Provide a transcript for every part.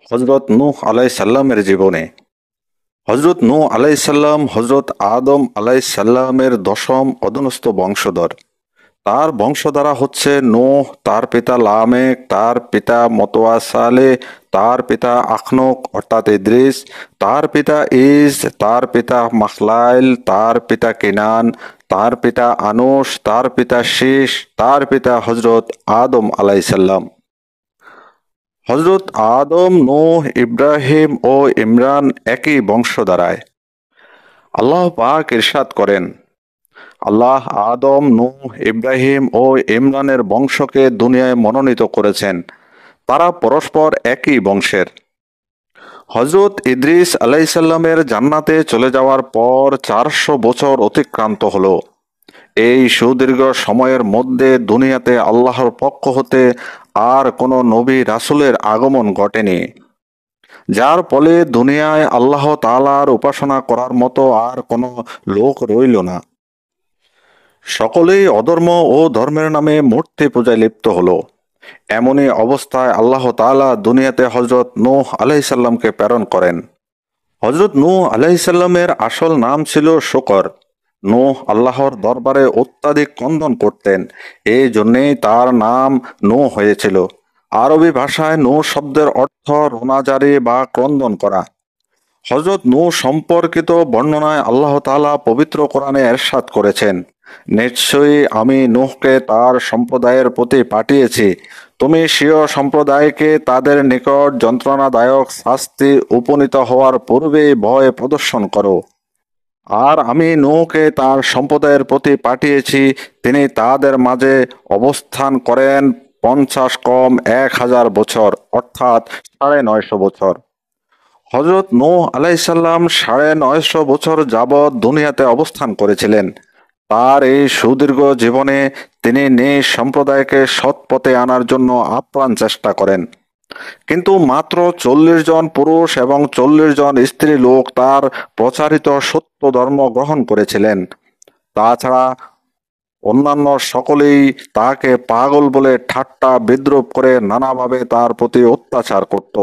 হজরত নূহ আলাইসাল্লামের জীবনে। হজরত নূহ আলাইসাল্লাম হজরত আদম আলাইসাল্লামের দশম অধস্তন বংশধর। তার বংশধারা হচ্ছে নূহ, তার পিতা লামেক, তার পিতা মতওয়াসালে, তার পিতা আখনক অর্থাৎ ইদ্রিস, তার পিতা ইস, তার পিতা মাখলাইল, তার পিতা কিনান, তার পিতা আনুশ, তার পিতা শীষ, তার পিতা হজরত আদম আলাইসাল্লাম। হজরত আদম, নূহ, ইব্রাহিম ও ইমরান একই বংশধারায়। আল্লাহ পাক ইরশাদ করেন, আল্লাহ আদম, নূহ, ইব্রাহিম ও ইমরানের বংশকে দুনিয়ায় মনোনীত করেছেন। তারা পরস্পর একই বংশের। হজরত ইদ্রিস আলাইসাল্লামের জান্নাতে চলে যাওয়ার পর 400 বছর অতিক্রান্ত হলো। এই সুদীর্ঘ সময়ের মধ্যে দুনিয়াতে আল্লাহর পক্ষ হতে আর কোনো নবী রাসূলের আগমন ঘটেনি, যার ফলে দুনিয়ায় আল্লাহ তাআলার উপাসনা করার মতো আর কোনো লোক রইল না। সকলেই অধর্ম ও ধর্মের নামে মূর্তি পূজায় লিপ্ত হলো। এমনই অবস্থায় আল্লাহ তাআলা দুনিয়াতে হজরত নূহ আলাইসাল্লামকে প্রেরণ করেন। হজরত নূহ আলাইসাল্লামের আসল নাম ছিল শুকর। নূহ আল্লাহর দরবারে অত্যাধিক ক্রন্দন করতেন, এই জন্যেই তার নাম নূহ হয়েছিল। আরবি ভাষায় নূহ শব্দের অর্থ রোনাজারি বা ক্রন্দন করা। হজরত নূহ সম্পর্কিত বর্ণনায় আল্লাহ তাআলা পবিত্র কোরআনে এরশাদ করেছেন, নিশ্চয়ই আমি নূহকে তার সম্প্রদায়ের প্রতি পাঠিয়েছি। তুমি স্বীয় সম্প্রদায়কে তাদের নিকট যন্ত্রণাদায়ক শাস্তি উপনীত হওয়ার পূর্বেই ভয় প্রদর্শন করো। আর আমি নূহকে তার সম্প্রদায়ের প্রতি পাঠিয়েছি, তিনি তাদের মাঝে অবস্থান করেন 50 কম 1000 বছর, অর্থাৎ 950 বছর। হজরত নূহ আলাইসাল্লাম 950 বছর যাবৎ দুনিয়াতে অবস্থান করেছিলেন। তার এই সুদীর্ঘ জীবনে তিনি নিজ সম্প্রদায়কে সৎ পথে আনার জন্য আপ্রাণ চেষ্টা করেন। কিন্তু মাত্র 40 জন পুরুষ এবং 40 জন স্ত্রী লোক তার প্রচারিত সত্য ধর্ম গ্রহণ করেছিলেন। তাছাড়া অন্যান্য সকলেই তাকে পাগল বলে ঠাট্টা বিদ্রূপ করে নানাভাবে তার প্রতি অত্যাচার করত।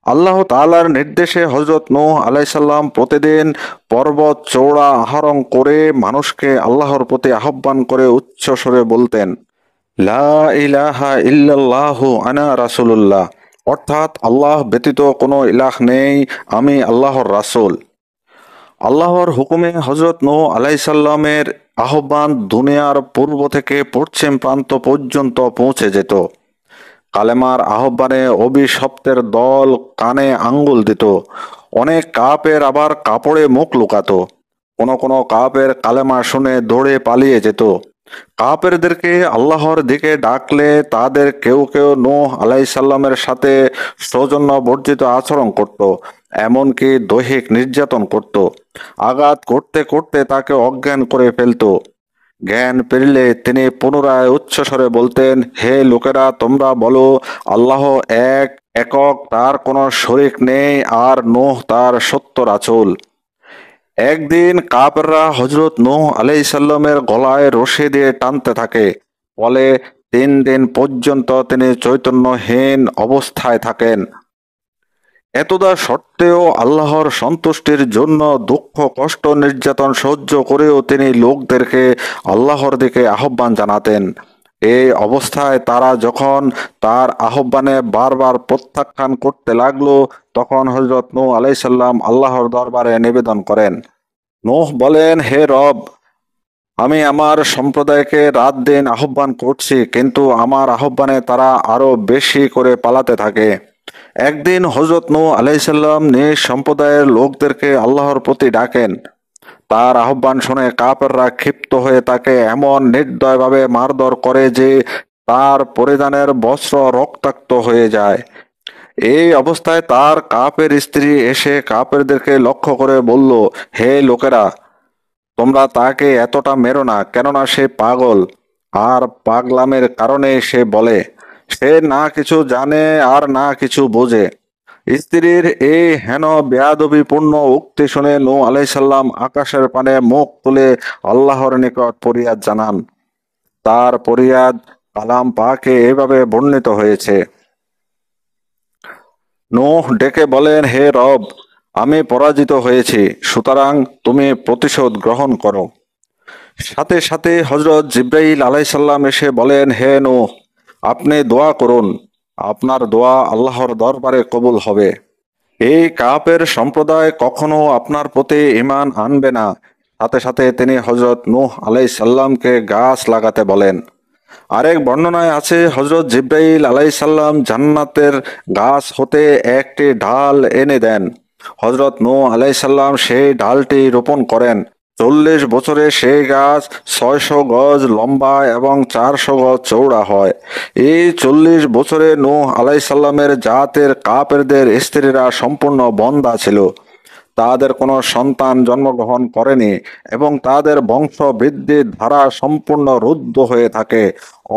আল্লাহ তাআলার নির্দেশে হজরত নূহ আলাইসাল্লাম প্রতিদিন পর্বত চৌড়া আরোহণ করে মানুষকে আল্লাহর প্রতি আহ্বান করে উচ্চ স্বরে বলতেন, লা ইলাহা ইল্লাল্লাহু আনা রাসূলুল্লাহ, অর্থাৎ আল্লাহ ব্যতীত কোনো ইলাহ নেই, আমি আল্লাহর রাসূল। আল্লাহর হুকুমে হজরত নূহ আলাইসাল্লামের আহ্বান দুনিয়ার পূর্ব থেকে পশ্চিম প্রান্ত পর্যন্ত পৌঁছে যেত। কালেমার আহ্বানে অভিশপ্তের দল কানে আঙ্গুল দিত। অনেক কাফের আবার কাপড়ে মুখ লুকাতো। কোন কোন কাফের কালেমা শুনে দৌড়ে পালিয়ে যেত। কাফেরদেরকে আল্লাহর দিকে ডাকলে তাদের কেউ কেউ নূহ আলাইসাল্লামের সাথে সৌজন্য বর্জিত আচরণ করত, এমনকি দৈহিক নির্যাতন করত। আঘাত করতে করতে তাকে অজ্ঞান করে ফেলতো। জ্ঞান ফিরলে তিনি পুনরায় উচ্চস্বরে বলতেন, হে লোকেরা, তোমরা বলো, আল্লাহ এক, একক, তার কোনো শরিক নেই, আর নূহ তার সত্য রাসূল। একদিন কাফেররা হজরত নূহ আলাইসাল্লামের গলায় রশি দিয়ে টানতে থাকে, ফলে 3 দিন পর্যন্ত তিনি চৈতন্যহীন অবস্থায় থাকেন। এতদা সত্ত্বেও আল্লাহর সন্তুষ্টির জন্য দুঃখ কষ্ট নির্যাতন সহ্য করেও তিনি লোকদেরকে আল্লাহর দিকে আহ্বান জানাতেন। এই অবস্থায় তারা যখন তার আহ্বানে বারবার প্রত্যাখ্যান করতে লাগলো, তখন হযরত নূহ আলাইসাল্লাম আল্লাহর দরবারে নিবেদন করেন। নূহ বলেন, হে রব, আমি আমার সম্প্রদায়কে রাত দিন আহ্বান করছি, কিন্তু আমার আহ্বানে তারা আরো বেশি করে পালাতে থাকে। একদিন হযরত নূহ আলাইসাল্লাম নিজ সম্প্রদায়ের লোকদেরকে আল্লাহর প্রতি ডাকেন। তার আহ্বান শুনে কাফেররা ক্ষিপ্ত হয়ে তাকে এমন নির্দয়ভাবে মারধর করে যে তার পরিধানের বস্ত্র রক্তাক্ত হয়ে যায়। এই অবস্থায় তার কাফের স্ত্রী এসে কাফেরদেরকে লক্ষ্য করে বলল, হে লোকেরা, তোমরা তাকে এতটা মেরো না, কেননা সে পাগল, আর পাগলামের কারণে সে বলে। সে না কিছু জানে আর না কিছু বোঝে। স্ত্রীর এই হেন বেয়াদবিপূর্ণ উক্তি শুনে নূহ আলাইসাল্লাম আকাশের পানে মুখ তুলে আল্লাহর নিকট ফরিয়াদ জানান। তার ফরিয়াদ কালাম পাকে এভাবে বর্ণিত হয়েছে, নূহ ডেকে বলেন, হে রব, আমি পরাজিত হয়েছি, সুতরাং তুমি প্রতিশোধ গ্রহণ করো। সাথে সাথে হজরত জিব্রাইল আলাইসাল্লাম এসে বলেন, হে নূহ, আপনি দোয়া করুন, আপনার দোয়া আল্লাহর দরবারে কবুল হবে। এই কাফের সম্প্রদায় কখনো আপনার প্রতি ঈমান আনবে না। সাথে সাথে তিনি হজরত নূহ আলাইসাল্লামকে গাছ লাগাতে বলেন। আরেক বর্ণনায় আছে, হজরত জিব্রাইল আলাইসাল্লাম জান্নাতের গাছ হতে একটি ডাল এনে দেন। হজরত নূহ আলাইসাল্লাম সেই ডালটি রোপণ করেন। 40 বছরে সেই গাছ 600 গজ লম্বা এবং 400 গজ চৌড়া হয়। এই 40 বছরে নূহ আলাইসাল্লামের জাতের কাফেরদের স্ত্রীরা সম্পূর্ণ বন্ধ্যা ছিল। তাদের কোনো সন্তান জন্মগ্রহণ করেনি এবং তাদের বংশ বৃদ্ধির ধারা সম্পূর্ণ রুদ্ধ হয়ে থাকে।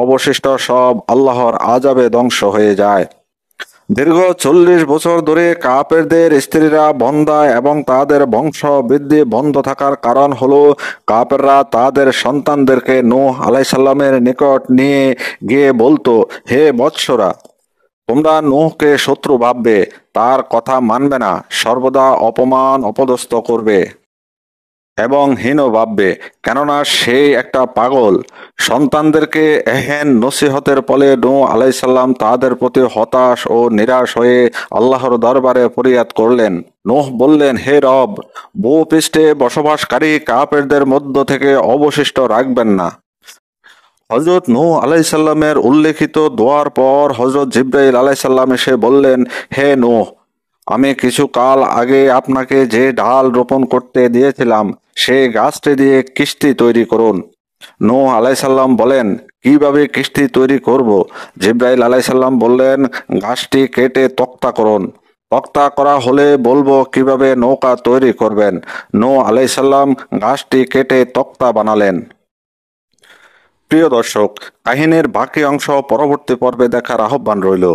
অবশিষ্ট সব আল্লাহর আযাবে ধ্বংস হয়ে যায়। দীর্ঘ 40 বছর ধরে কাফেরদের স্ত্রীরা বন্ধ্যা এবং তাদের বংশ বৃদ্ধি বন্ধ থাকার কারণ হলো কাফেররা তাদের সন্তানদেরকে নূহ আলাইসাল্লামের নিকট নিয়ে গিয়ে বলতো, হে বৎসরা, তোমরা নূহকে শত্রু ভাববে, তার কথা মানবে না, সর্বদা অপমান অপদস্থ করবে এবং হীন ভাববে, কেননা সেই একটা পাগল। সন্তানদেরকে এহেন নসিহতের ফলে নূহ আলাইসাল্লাম তাদের প্রতি হতাশ ও নিরাশ হয়ে আল্লাহর দরবারে ফরিয়াদ করলেন। নূহ বললেন, হে রব, ভূপৃষ্ঠে বসবাসকারী কাফেরদের মধ্য থেকে অবশিষ্ট রাখবেন না। হজরত নূহ আলাইসাল্লামের উল্লেখিত দোয়ার পর হজরত জিব্রাইল আলাইসাল্লাম এসে বললেন, হে নূহ, আমি কিছু কাল আগে আপনাকে যে ডাল রোপণ করতে দিয়েছিলাম সেই গাছটি দিয়ে কিস্তি তৈরি করুন। নূহ আলাইসাল্লাম বলেন, কিভাবে কিস্তি তৈরি করব? জিব্রাইল আলাইসাল্লাম বললেন, গাছটি কেটে তক্তা করুন। তক্তা করা হলে বলবো কিভাবে নৌকা তৈরি করবেন। নূহ আলাইসাল্লাম গাছটি কেটে তক্তা বানালেন। প্রিয় দর্শক, কাহিনীর বাকি অংশ পরবর্তী পর্বে দেখার আহ্বান রইল।